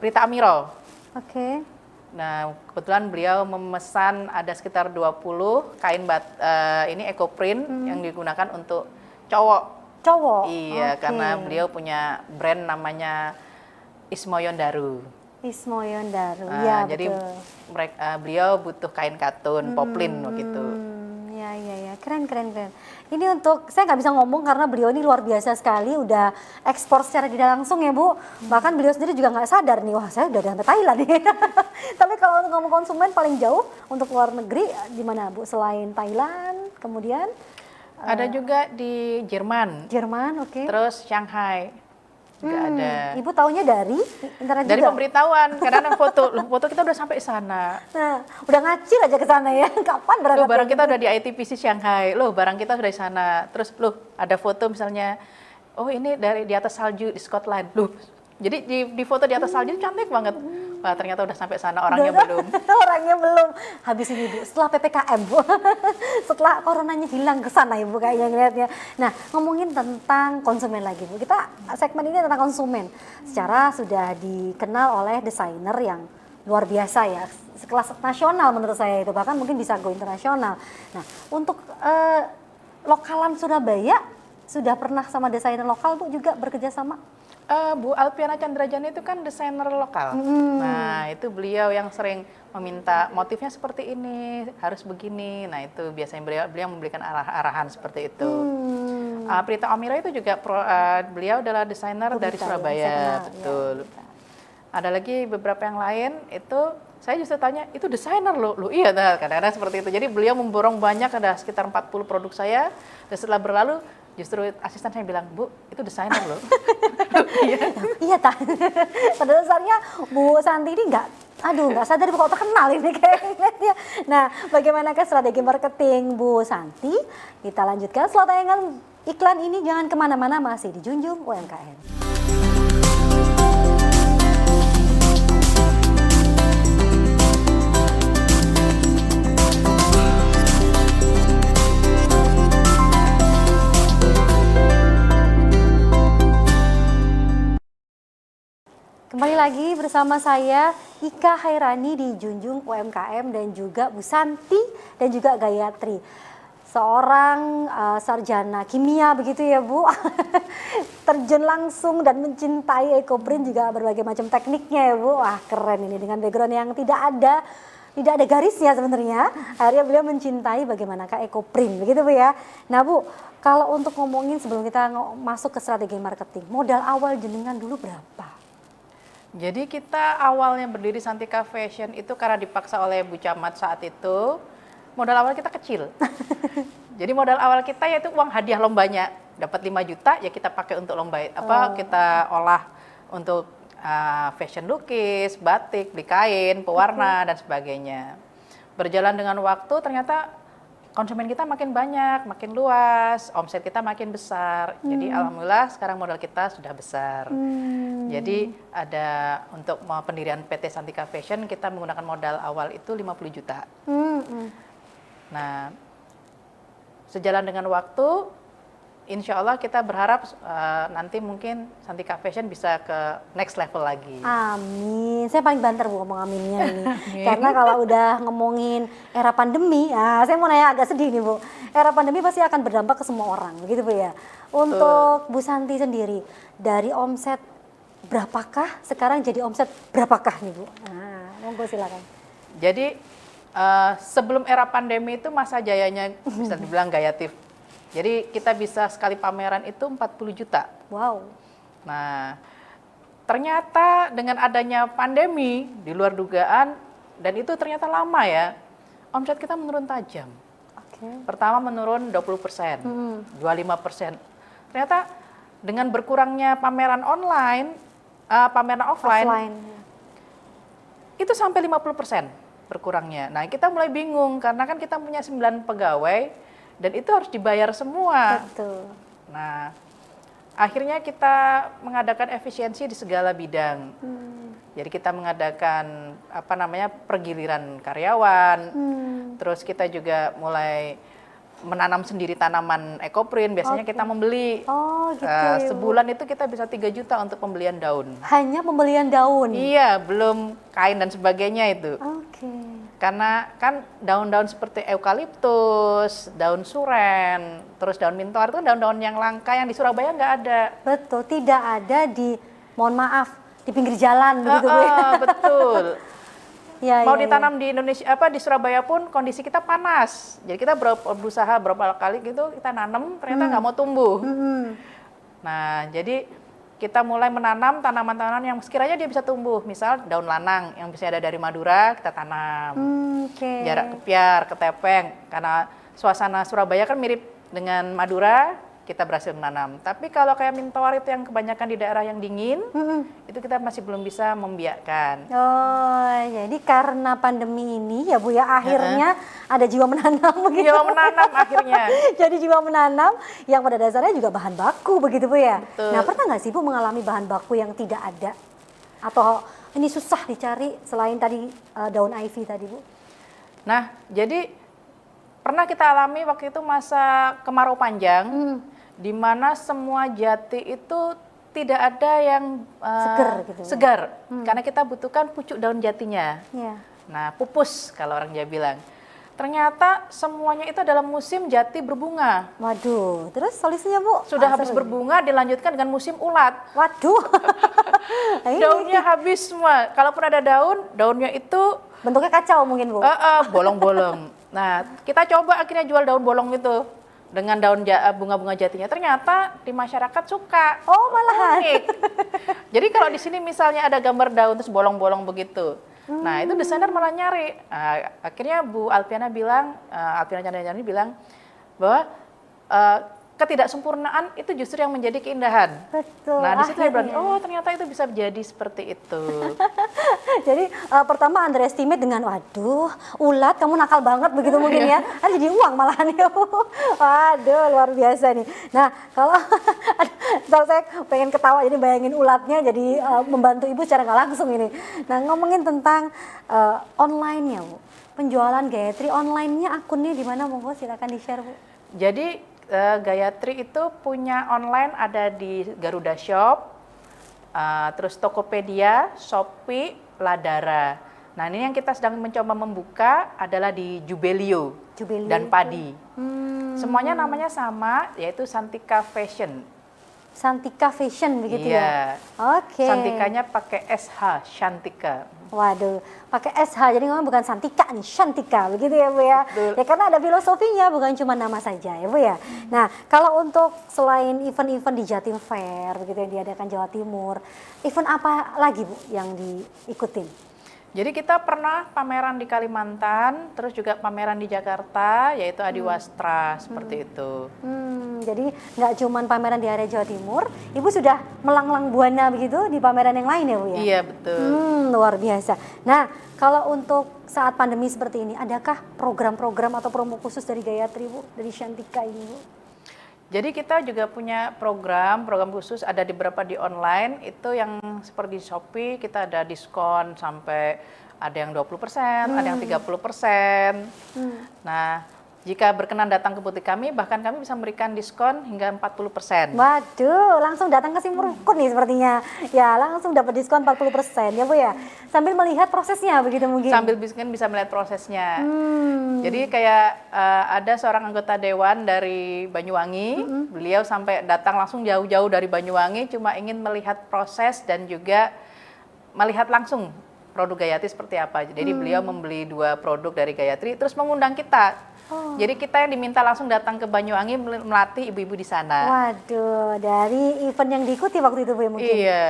Rita Amirul. Oke. Nah, kebetulan beliau memesan ada sekitar 20 kain ini eco print yang digunakan untuk cowok. Cowok. Iya, Oke. karena beliau punya brand namanya Ismoyon Daru. Ismoyon Daru. Nah, Ya, jadi betul. beliau butuh kain katun poplin begitu. Ya, keren. Ini untuk, saya nggak bisa ngomong karena beliau ini luar biasa sekali, udah ekspor secara tidak langsung ya Bu. Bahkan beliau sendiri juga nggak sadar nih, wah saya udah sampai Thailand nih. Tapi kalau untuk ngomong konsumen paling jauh untuk luar negeri, di mana Bu? Selain Thailand, kemudian? Ada juga di Jerman, Jerman, oke. terus Shanghai juga ada. Ibu taunya dari internet Dari juga? pemberitahuan, karena foto kita udah sampai sana. Nah, udah ngacir aja ke sana ya. Kapan berangkat? Loh, barang kita udah di ITPC Shanghai. Loh, barang kita udah di sana. Terus loh, ada foto misalnya, oh ini dari di atas salju di Scotland. Loh, jadi di foto di atas salju cantik banget. Wah, ternyata udah sampai sana, orangnya belum. Orangnya belum. Habis ini Bu, setelah PPKM Bu. Setelah coronanya hilang ke sana Ibu kayaknya ngeliatnya. Nah, ngomongin tentang konsumen lagi Bu. Kita segmen ini tentang konsumen. Secara sudah dikenal oleh desainer yang luar biasa ya. Sekelas nasional menurut saya itu. Bahkan mungkin bisa go internasional. Nah, untuk lokalan Surabaya, sudah pernah sama desainer lokal Bu juga bekerja sama? Bu Alpiana Chandrajani itu kan desainer lokal. Nah, itu beliau yang sering meminta motifnya seperti ini, harus begini. Nah, itu biasanya beliau memberikan arahan seperti itu. Prita Amira itu juga beliau adalah desainer dari Surabaya, betul. Ya. Ada lagi beberapa yang lain itu saya justru tanya, itu desainer loh. Iya, nah, kadang-kadang seperti itu. Jadi beliau memborong banyak, ada sekitar 40 produk saya. Dan setelah berlalu, justru asisten saya bilang, Bu, itu desainer loh. Iya, pada dasarnya Bu Santi ini nggak sadar kok terkenal ini kayaknya. Nah, bagaimanakah strategi marketing Bu Santi? Kita lanjutkan setelah tayangan iklan ini, jangan kemana-mana, masih di Junjung UMKM. Kembali lagi bersama saya Ika Hairani di Junjung UMKM dan juga Bu Santi dan juga Gayatri. Seorang sarjana kimia begitu ya Bu. Terjun langsung dan mencintai ecoprint juga berbagai macam tekniknya ya Bu. Wah, keren ini dengan background yang tidak ada garisnya sebenarnya. Akhirnya beliau mencintai bagaimanakah ecoprint begitu Bu ya. Nah Bu, kalau untuk ngomongin sebelum kita masuk ke strategi marketing, modal awal jenengan dulu berapa? Jadi kita awalnya berdiri Santika Fashion itu karena dipaksa oleh Bu Camat saat itu, modal awal kita kecil. Jadi modal awal kita yaitu uang hadiah lombanya, dapat 5 juta ya kita pakai untuk lomba kita olah untuk fashion lukis, batik, beli kain, pewarna dan sebagainya. Berjalan dengan waktu ternyata konsumen kita makin banyak, makin luas, omset kita makin besar. Jadi alhamdulillah sekarang modal kita sudah besar. Jadi ada untuk pendirian PT Santika Fashion kita menggunakan modal awal itu 50 juta. Nah, sejalan dengan waktu, insya Allah kita berharap nanti mungkin Santika Fashion bisa ke next level lagi. Amin. Saya paling banter Bu ngomong aminnya ini. Karena kalau udah ngomongin era pandemi, saya mau nanya agak sedih nih Bu. Era pandemi pasti akan berdampak ke semua orang, begitu Bu ya. Untuk Bu Santi sendiri, dari omset berapakah sekarang jadi omset berapakah nih Bu? Nah, monggo silakan. Jadi sebelum era pandemi itu masa jayanya bisa dibilang Gayatif. Jadi kita bisa sekali pameran itu 40 juta. Wow. Nah, ternyata dengan adanya pandemi di luar dugaan dan itu ternyata lama ya, omset kita menurun tajam. Oke. Pertama menurun 20%, 25%. Ternyata dengan berkurangnya pameran online, pameran offline, itu sampai 50% berkurangnya. Nah, kita mulai bingung karena kan kita punya 9 pegawai dan itu harus dibayar semua. Betul. Nah, akhirnya kita mengadakan efisiensi di segala bidang. Jadi kita mengadakan pergiliran karyawan. Terus kita juga mulai menanam sendiri tanaman ekoprint. Biasanya kita membeli. Oh, gitu ya, Bu. Sebulan itu kita bisa 3 juta untuk pembelian daun. Hanya pembelian daun. Iya, belum kain dan sebagainya itu. Oke. Karena kan daun-daun seperti eukaliptus, daun suren, terus daun mintoar itu daun-daun yang langka yang di Surabaya nggak ada. Betul, tidak ada mohon maaf, di pinggir jalan begitu Bu. Betul. Ya, Mau ya, ditanam di Indonesia di Surabaya pun kondisi kita panas. Jadi kita berusaha berapa kali gitu kita nanam ternyata nggak mau tumbuh. Nah, jadi kita mulai menanam tanaman-tanaman yang sekiranya dia bisa tumbuh. Misal daun lanang yang bisa ada dari Madura kita tanam. Jarak kepiar, ketepeng. Karena suasana Surabaya kan mirip dengan Madura, kita berhasil menanam. Tapi kalau kayak mintoar itu yang kebanyakan di daerah yang dingin, itu kita masih belum bisa membiakkan. Oh, jadi karena pandemi ini ya Bu ya, akhirnya ada jiwa menanam begitu. Jiwa menanam akhirnya. Jadi jiwa menanam yang pada dasarnya juga bahan baku begitu Bu ya. Betul. Nah, pernah nggak sih Bu mengalami bahan baku yang tidak ada? Atau ini susah dicari selain tadi daun ivy tadi Bu? Nah, jadi pernah kita alami waktu itu masa kemarau panjang, di mana semua jati itu tidak ada yang segar, karena kita butuhkan pucuk daun jatinya. Nah, pupus kalau orang Jawa bilang. Ternyata semuanya itu dalam musim jati berbunga. Waduh, terus solusinya Bu? Sudah habis berbunga dilanjutkan dengan musim ulat. Waduh. Daunnya habis semua. Kalaupun ada daun, daunnya itu bentuknya kacau mungkin Bu. Bolong-bolong. Nah, kita coba akhirnya jual daun bolong itu dengan daun bunga-bunga jatinya. Ternyata di masyarakat suka. Oh, malahan. Unik. Jadi kalau di sini misalnya ada gambar daun terus bolong-bolong begitu. Nah, itu desainer malah nyari. Akhirnya Bu Alpiana bilang, Alpiana Chandra-Chandra bilang bahwa ketidaksempurnaan itu justru yang menjadi keindahan. Betul. Nah, di situ dia bilang, oh ternyata itu bisa menjadi seperti itu. Jadi pertama underestimate dengan waduh, ulat kamu nakal banget begitu mungkin ya. Kan jadi uang malahan ya. Waduh, luar biasa nih. Nah, kalau saya pengen ketawa jadi bayangin ulatnya jadi membantu Ibu secara nggak langsung ini. Nah, ngomongin tentang online-nya, Bu. Penjualan Gayatri online-nya akunnya di mana, monggo silakan di-share, Bu. Jadi Gayatri itu punya online ada di Garuda Shop, terus Tokopedia, Shopee, Ladara. Nah, ini yang kita sedang mencoba membuka adalah di Jubelio dan Padi. Semuanya namanya sama, yaitu Santika Fashion. Santika Fashion begitu ya? Oke. Santikanya pakai SH, Shantika. Waduh, pakai SH, jadi memang bukan Santika nih, Shantika, begitu ya Bu ya? Betul. Ya karena ada filosofinya, bukan cuma nama saja ya Bu ya? Nah, kalau untuk selain event-event di Jatim Fair, begitu yang diadakan Jawa Timur, event apa lagi Bu yang diikutin? Jadi kita pernah pameran di Kalimantan, terus juga pameran di Jakarta, yaitu Adiwastra, seperti itu. Jadi nggak cuma pameran di area Jawa Timur, Ibu sudah melanglang buana begitu di pameran yang lain ya Bu ya? Iya, betul. Luar biasa. Nah, kalau untuk saat pandemi seperti ini, adakah program-program atau promo khusus dari Gayatri Bu, dari Shantika ini Bu? Jadi kita juga punya program khusus ada di beberapa di online, itu yang seperti di Shopee kita ada diskon sampai ada yang 20%, ada yang 30%. Nah, jika berkenan datang ke butik kami, bahkan kami bisa memberikan diskon hingga 40%. Waduh, langsung datang ke Simurukun nih sepertinya. Ya, langsung dapat diskon 40% ya Bu ya. Sambil melihat prosesnya begitu mungkin. Sambil bisa melihat prosesnya. Jadi kayak ada seorang anggota dewan dari Banyuwangi, beliau sampai datang langsung jauh-jauh dari Banyuwangi cuma ingin melihat proses dan juga melihat langsung produk Gayatri seperti apa. Jadi beliau membeli 2 produk dari Gayatri terus mengundang kita. Jadi kita yang diminta langsung datang ke Banyuwangi melatih ibu-ibu di sana. Waduh, dari event yang diikuti waktu itu Bu ya mungkin. Iya.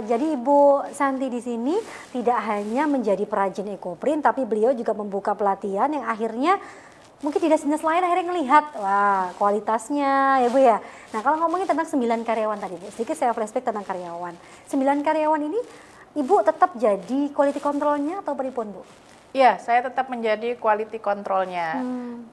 Jadi Ibu Santi di sini tidak hanya menjadi perajin ekoprint, tapi beliau juga membuka pelatihan yang akhirnya mungkin dinas-dinas lain akhirnya ngelihat, wah kualitasnya ya Bu ya. Nah kalau ngomongin tentang 9 karyawan tadi Bu, sedikit saya flashback tentang karyawan. 9 karyawan ini Ibu tetap jadi quality controlnya atau pripun Bu? Iya, saya tetap menjadi quality controlnya.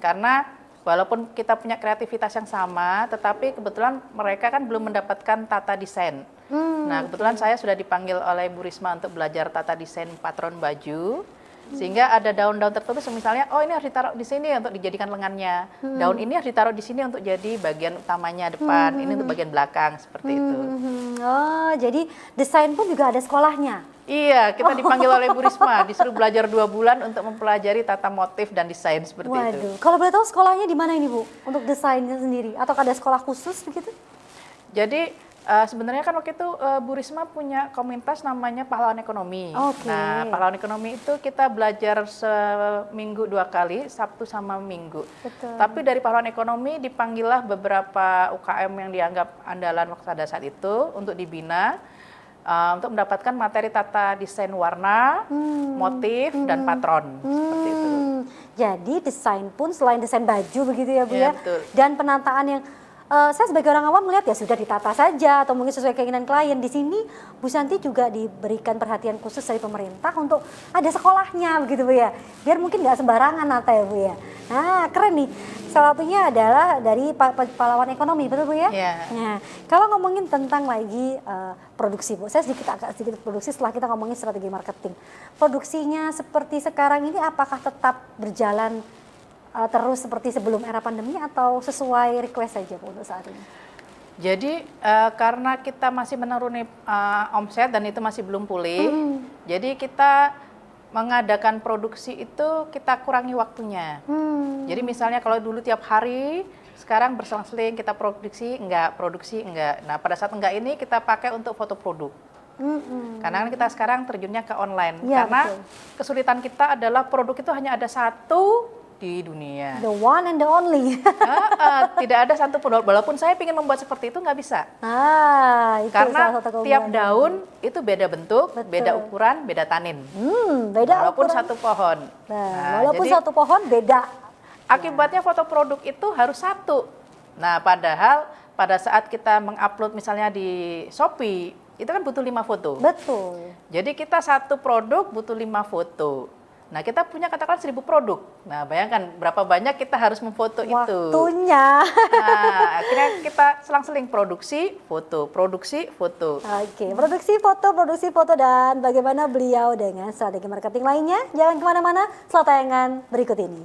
Karena walaupun kita punya kreativitas yang sama, tetapi kebetulan mereka kan belum mendapatkan tata desain. Nah, kebetulan saya sudah dipanggil oleh Bu Risma untuk belajar tata desain patron baju. Sehingga ada daun-daun tertentu misalnya, oh ini harus ditaruh di sini untuk dijadikan lengannya. Daun ini harus ditaruh di sini untuk jadi bagian utamanya depan, ini untuk bagian belakang, seperti itu. Oh, jadi desain pun juga ada sekolahnya? Iya, kita dipanggil oleh Bu Risma, disuruh belajar 2 bulan untuk mempelajari tata motif dan desain seperti itu. Waduh, kalau boleh tahu sekolahnya di mana ini Bu? Untuk desainnya sendiri? Atau ada sekolah khusus begitu? Jadi sebenarnya kan waktu itu Bu Risma punya komunitas namanya Pahlawan Ekonomi. Oke. Nah, Pahlawan Ekonomi itu kita belajar seminggu 2 kali, Sabtu sama Minggu. Betul. Tapi dari Pahlawan Ekonomi dipanggillah beberapa UKM yang dianggap andalan waktu pada saat itu untuk dibina. Untuk mendapatkan materi tata desain warna, motif, dan patron. Seperti itu. Jadi desain pun selain desain baju begitu ya Bu Iya, ya? betul. Dan penataan yang saya sebagai orang awam melihat ya sudah ditata saja atau mungkin sesuai keinginan klien. Di sini Bu Santi juga diberikan perhatian khusus dari pemerintah untuk ada sekolahnya begitu Bu ya. Biar mungkin nggak sembarangan nata ya Bu ya. Nah keren nih. Salah satunya adalah dari pahlawan ekonomi, betul Bu ya? Iya. Nah, kalau ngomongin tentang lagi produksi Bu, saya agak sedikit produksi setelah kita ngomongin strategi marketing. Produksinya seperti sekarang ini apakah tetap berjalan terus seperti sebelum era pandemi atau sesuai request saja Bu untuk saat ini? Jadi karena kita masih menuruni omset dan itu masih belum pulih, jadi kita mengadakan produksi itu kita kurangi waktunya. Jadi misalnya kalau dulu tiap hari, sekarang berselang-seling kita produksi enggak. Nah pada saat enggak ini kita pakai untuk foto produk. Karena kan kita sekarang terjunnya ke online. Ya, Karena betul. kesulitan kita adalah produk itu hanya ada satu di dunia. The one and the only. Tidak ada satu pun, walaupun saya ingin membuat seperti itu nggak bisa. Itu Karena salah satu tiap keunggulan. daun itu beda bentuk, Betul. beda ukuran, beda tanin. Beda Walaupun ukuran. satu pohon. Nah, walaupun jadi satu pohon beda. akibatnya foto produk itu harus satu. Nah, padahal pada saat kita mengupload misalnya di Shopee, itu kan butuh 5 foto. Betul. Jadi kita satu produk butuh 5 foto. Nah, kita punya katakan 1000 produk. Nah, bayangkan berapa banyak kita harus memfoto itu. Waktunya. Nah, akhirnya kita selang-seling produksi, foto, Oke, produksi foto dan bagaimana beliau dengan strategi marketing lainnya. Jangan kemana-mana setelah tayangan berikut ini.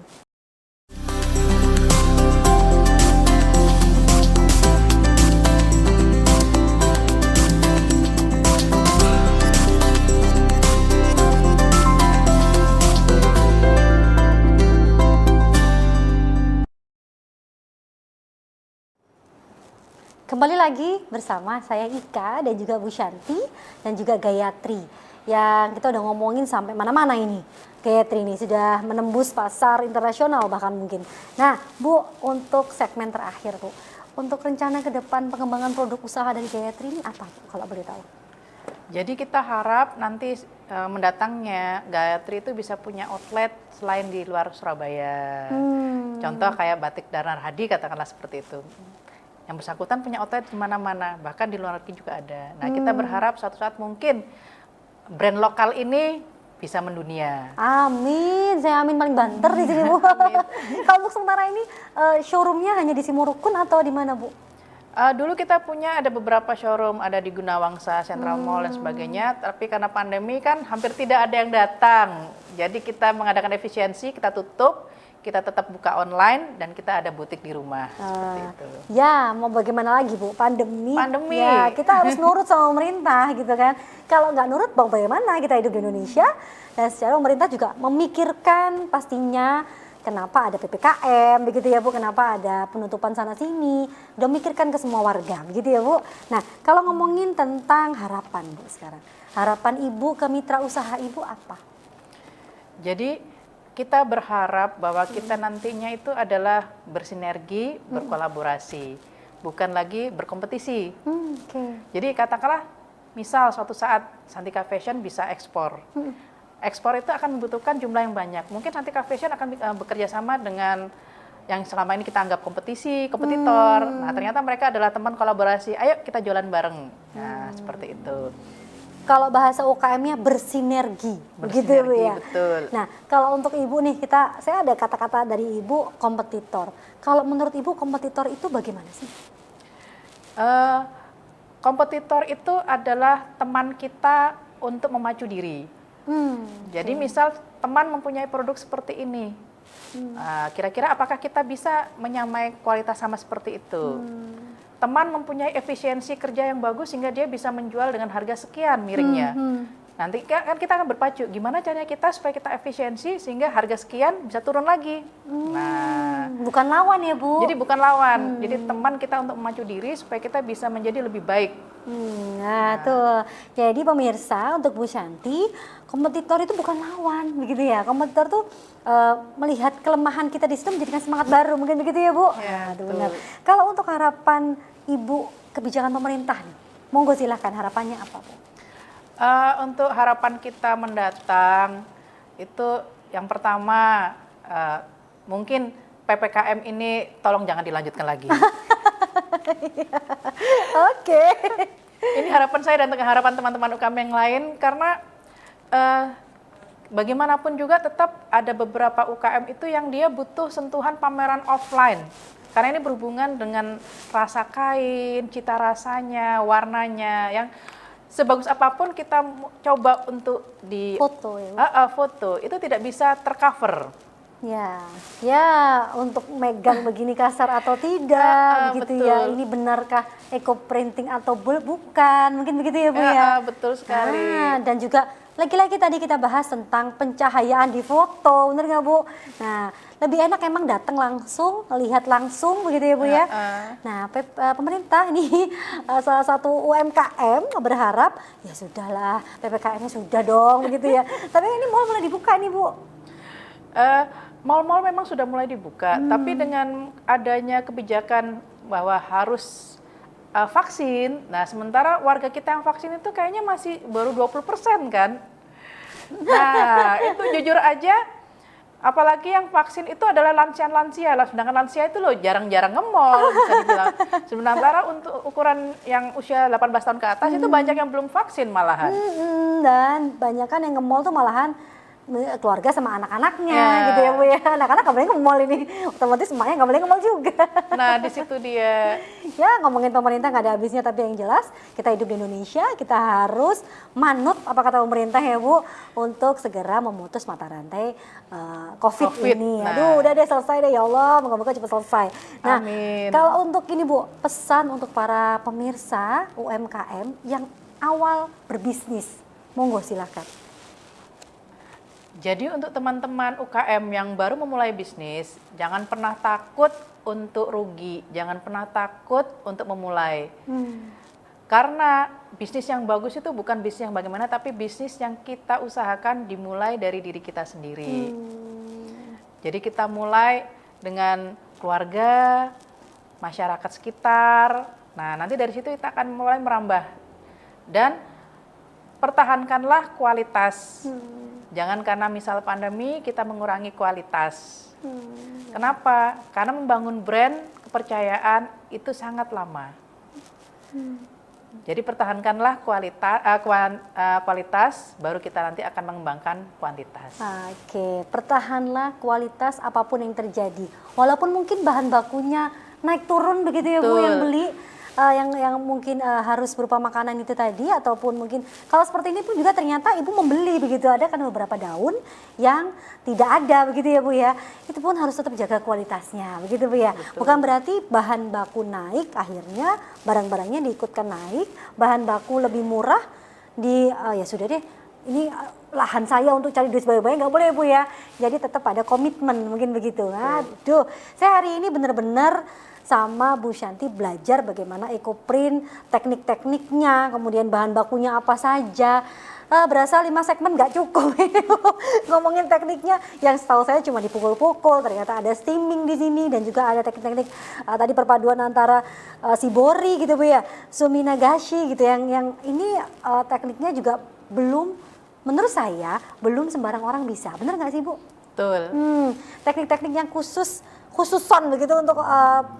Kembali lagi bersama saya Ika dan juga Bu Shanti dan juga Gayatri yang kita udah ngomongin sampai mana-mana ini. Gayatri ini sudah menembus pasar internasional bahkan mungkin. Nah Bu, untuk segmen terakhir Bu, untuk rencana ke depan pengembangan produk usaha dari Gayatri ini apa Bu, kalau boleh tahu? Jadi kita harap nanti mendatangnya Gayatri itu bisa punya outlet selain di luar Surabaya. Contoh kayak Batik Danar Hadi katakanlah seperti itu. Yang bersangkutan punya outlet di mana-mana, bahkan di luar negeri juga ada. Nah, kita berharap suatu saat mungkin brand lokal ini bisa mendunia. Amin, saya amin paling banter di sini Bu. Kalau untuk sementara ini showroomnya hanya di Simorukun atau di mana Bu? Dulu kita punya ada beberapa showroom, ada di Gunawangsa, Central Mall dan sebagainya. Tapi karena pandemi kan hampir tidak ada yang datang. Jadi kita mengadakan efisiensi, kita tutup. Kita tetap buka online dan kita ada butik di rumah seperti itu. Ya, mau bagaimana lagi Bu? Pandemi. Pandemi. Ya, kita harus nurut sama pemerintah gitu kan. Kalau nggak nurut, bagaimana kita hidup di Indonesia? Dan secara pemerintah juga memikirkan pastinya kenapa ada PPKM begitu ya Bu, kenapa ada penutupan sana sini. Udah mikirkan ke semua warga begitu ya Bu. Nah, kalau ngomongin tentang harapan Bu sekarang. Harapan Ibu ke mitra usaha Ibu apa? Jadi kita berharap bahwa kita nantinya itu adalah bersinergi, berkolaborasi, bukan lagi berkompetisi. Oke. Jadi katakanlah, misal suatu saat Santika Fashion bisa ekspor. ekspor itu akan membutuhkan jumlah yang banyak. Mungkin nanti Kak Fashion akan bekerja sama dengan yang selama ini kita anggap kompetitor. Nah, ternyata mereka adalah teman kolaborasi. Ayo kita jualan bareng. Nah, seperti itu. Kalau bahasa UKM-nya bersinergi, begitu ya Bu ya. Betul. Nah, kalau untuk Ibu nih, saya ada kata-kata dari Ibu kompetitor. Kalau menurut Ibu kompetitor itu bagaimana sih? Kompetitor itu adalah teman kita untuk memacu diri. Jadi misal teman mempunyai produk seperti ini, kira-kira apakah kita bisa menyamai kualitas sama seperti itu? Teman mempunyai efisiensi kerja yang bagus sehingga dia bisa menjual dengan harga sekian miringnya. Nanti kan kita akan berpacu, gimana caranya kita supaya kita efisiensi sehingga harga sekian bisa turun lagi. Nah, bukan lawan ya Bu? jadi bukan lawan, jadi teman kita untuk memacu diri supaya kita bisa menjadi lebih baik. Nah tuh, jadi pemirsa untuk Bu Shanti, kompetitor itu bukan lawan, begitu ya. Kompetitor tuh melihat kelemahan kita di situ menjadikan semangat baru, mungkin begitu ya Bu? Ya, Nah, benar. Kalau untuk harapan Ibu kebijakan pemerintah nih, monggo silahkan harapannya apa Bu? Untuk harapan kita mendatang itu yang pertama mungkin PPKM ini tolong jangan dilanjutkan lagi. Oke. Ini harapan saya dan harapan teman-teman UKM yang lain karena bagaimanapun juga tetap ada beberapa UKM itu yang dia butuh sentuhan pameran offline. Karena ini berhubungan dengan rasa kain, cita rasanya, warnanya yang sebagus apapun kita coba untuk di Foto ya Bu? foto itu tidak bisa tercover. Ya untuk megang begini kasar atau tidak, begitu betul. ya. Ini benarkah eco printing atau bukan? Mungkin begitu ya Bu ya. Betul sekali. Dan juga lagi-lagi tadi kita bahas tentang pencahayaan di foto, bener nggak Bu? Nah, lebih enak emang datang langsung, lihat langsung begitu ya Bu ya. Nah, pemerintah ini salah satu UMKM berharap ya sudahlah PPKM-nya sudah dong begitu ya. Tapi ini mau mulai dibuka nih Bu. Mal-mal memang sudah mulai dibuka, tapi dengan adanya kebijakan bahwa harus vaksin, nah sementara warga kita yang vaksin itu kayaknya masih baru 20% kan. Nah, itu jujur aja, apalagi yang vaksin itu adalah lansia-lansia, sedangkan lansia itu loh jarang-jarang nge-mall, bisa dibilang. Sementara untuk ukuran yang usia 18 tahun ke atas itu banyak yang belum vaksin malahan. Dan banyak kan yang nge-mall tuh malahan keluarga sama anak-anaknya gitu ya Bu ya. Anak-anak nggak boleh nge-mall ini, otomatis emaknya nggak boleh nge-mall juga. Nah di situ dia. Ya ngomongin pemerintah nggak ada habisnya, tapi yang jelas kita hidup di Indonesia, kita harus manut apa kata pemerintah ya Bu, untuk segera memutus mata rantai COVID ini. Aduh udah deh selesai deh ya Allah, moga-moga cepat selesai. Nah Amin. kalau untuk ini Bu, pesan untuk para pemirsa UMKM yang awal berbisnis, monggo silakan. Jadi untuk teman-teman UKM yang baru memulai bisnis, jangan pernah takut untuk rugi, jangan pernah takut untuk memulai. Karena bisnis yang bagus itu bukan bisnis yang bagaimana, tapi bisnis yang kita usahakan dimulai dari diri kita sendiri. Jadi kita mulai dengan keluarga, masyarakat sekitar, nah nanti dari situ kita akan mulai merambah. Dan pertahankanlah kualitas. Jangan karena misal pandemi kita mengurangi kualitas. Kenapa? Karena membangun brand, kepercayaan itu sangat lama. Jadi pertahankanlah kualitas, baru kita nanti akan mengembangkan kuantitas. Oke, pertahanlah kualitas apapun yang terjadi. Walaupun mungkin bahan bakunya naik turun begitu ya Bu, yang beli. Yang mungkin harus berupa makanan itu tadi, ataupun mungkin kalau seperti ini pun juga ternyata Ibu membeli begitu, ada kan beberapa daun yang tidak ada begitu ya Bu ya, itu pun harus tetap jaga kualitasnya begitu Bu ya. Betul. Bukan berarti bahan baku naik akhirnya barang-barangnya diikutkan naik, bahan baku lebih murah ya sudah deh ini lahan saya untuk cari duit sebanyak-banyak, nggak boleh Bu ya. Jadi tetap ada komitmen mungkin begitu. Aduh, saya hari ini benar-benar sama Bu Shanti belajar bagaimana EcoPrint, teknik-tekniknya, kemudian bahan bakunya apa saja. Berasa 5 segmen nggak cukup ngomongin tekniknya, yang setahu saya cuma dipukul-pukul, ternyata ada steaming di sini dan juga ada teknik-teknik tadi perpaduan antara shibori gitu Bu ya, suminagashi gitu, yang ini tekniknya juga belum menurut saya belum sembarang orang bisa. Bener nggak sih Bu? Betul. Teknik-teknik yang khususon begitu untuk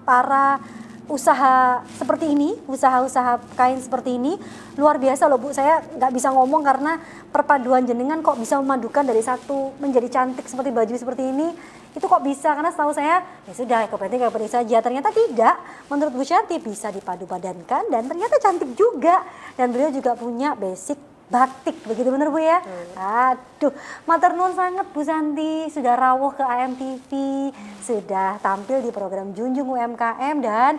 para usaha seperti ini, usaha-usaha kain seperti ini luar biasa loh Bu. Saya nggak bisa ngomong karena perpaduan jenengan kok bisa memadukan dari satu menjadi cantik seperti baju seperti ini. Itu kok bisa, karena setahu saya ya sudah eco-painting saja, ternyata tidak. Menurut Bu Shanti bisa dipadu-padankan dan ternyata cantik juga, dan beliau juga punya basic batik, begitu benar Bu ya? Aduh, matur nuwun sangat Bu Shanti, sudah rawuh ke AMTV, sudah tampil di program Junjung UMKM dan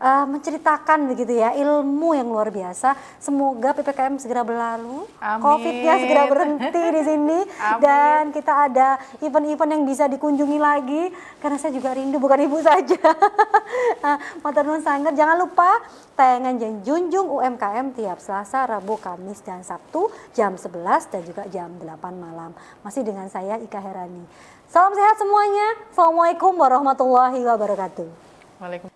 menceritakan begitu ya ilmu yang luar biasa. Semoga PPKM segera berlalu, Amin. COVID-nya segera berhenti di sini, dan kita ada event-event yang bisa dikunjungi lagi. Karena saya juga rindu, bukan Ibu saja. Matur nuwun sangat. Jangan lupa tayangan Junjung UMKM tiap Selasa, Rabu, Kamis, dan Sabtu jam 11 dan juga jam 8 malam. Masih dengan saya Ika Herani. Salam sehat semuanya. Assalamualaikum warahmatullahi wabarakatuh. Waalaikumsalam.